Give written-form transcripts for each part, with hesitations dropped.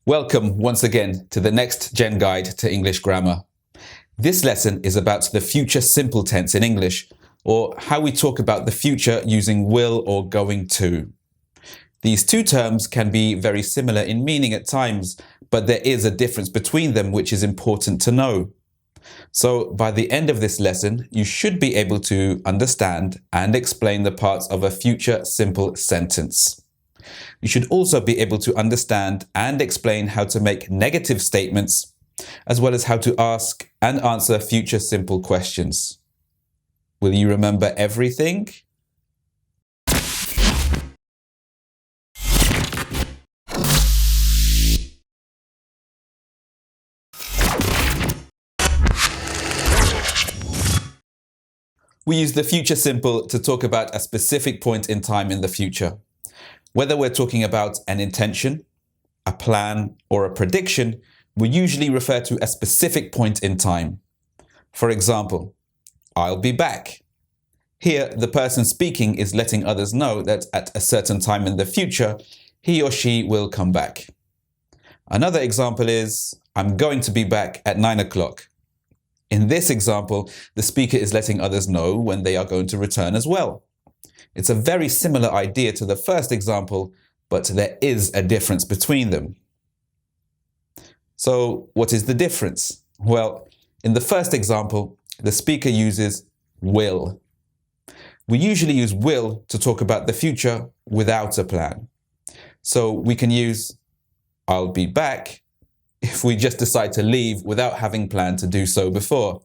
Welcome once again to the Next Gen Guide to English Grammar. This lesson is about the future simple tense in English, or how we talk about the future using will or going to. These two terms can be very similar in meaning at times, but there is a difference between them which is important to know. So by the end of this lesson, you should be able to understand and explain the parts of a future simple sentence. You should also be able to understand and explain how to make negative statements, as well as how to ask and answer future simple questions. Will you remember everything? We use the future simple to talk about a specific point in time in the future. Whether we're talking about an intention, a plan, or a prediction, we usually refer to a specific point in time. For example, I'll be back. Here, the person speaking is letting others know that at a certain time in the future, he or she will come back. Another example is, I'm going to be back at 9 o'clock. In this example, the speaker is letting others know when they are going to return as well. It's a very similar idea to the first example, but there is a difference between them. So, what is the difference? Well, in the first example, the speaker uses will. We usually use will to talk about the future without a plan. So we can use I'll be back if we just decide to leave without having planned to do so before.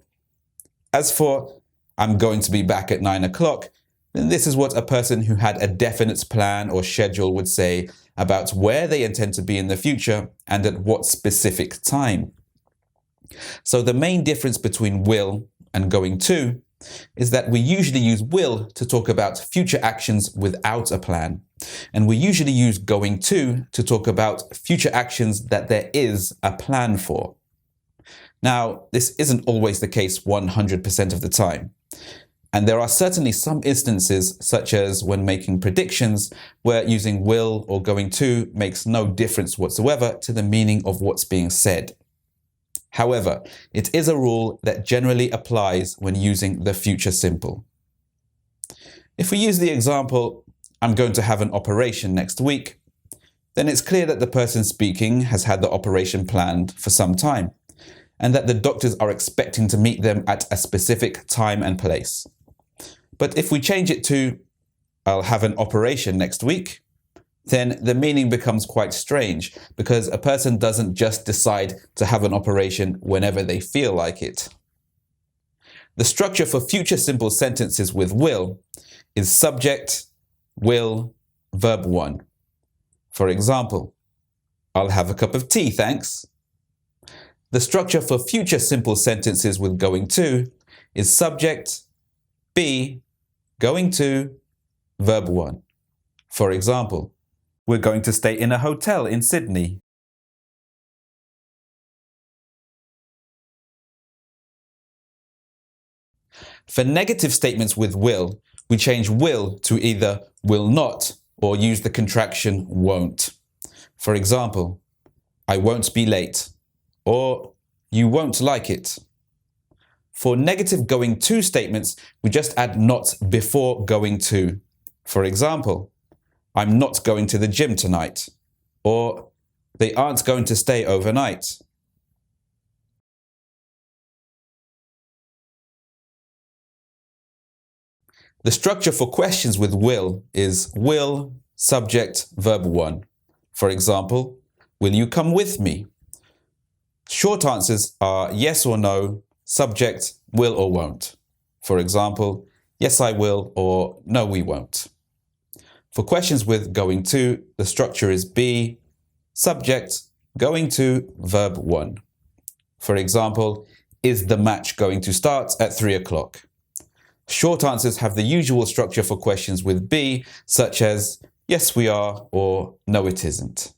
As for I'm going to be back at 9 o'clock, then this is what a person who had a definite plan or schedule would say about where they intend to be in the future and at what specific time. So the main difference between will and going to is that we usually use will to talk about future actions without a plan, and we usually use going to talk about future actions that there is a plan for. Now, this isn't always the case 100% of the time. And there are certainly some instances, such as when making predictions, where using will or going to makes no difference whatsoever to the meaning of what's being said. However, it is a rule that generally applies when using the future simple. If we use the example, I'm going to have an operation next week, then it's clear that the person speaking has had the operation planned for some time, and that the doctors are expecting to meet them at a specific time and place. But if we change it to, I'll have an operation next week, then the meaning becomes quite strange, because a person doesn't just decide to have an operation whenever they feel like it. The structure for future simple sentences with will is subject, will, verb 1. For example, I'll have a cup of tea, thanks. The structure for future simple sentences with going to is subject, be, going to, verb 1. For example, we're going to stay in a hotel in Sydney. For negative statements with will, we change will to either will not or use the contraction won't. For example, I won't be late, or you won't like it. For negative going to statements, we just add not before going to. For example, I'm not going to the gym tonight, or they aren't going to stay overnight. The structure for questions with will is will, subject, verb 1. For example, will you come with me? Short answers are yes or no, subject, will or won't. For example, yes I will, or no we won't. For questions with going to, the structure is be, subject, going to, verb 1. For example, is the match going to start at 3 o'clock? Short answers have the usual structure for questions with be, such as yes we are or no it isn't.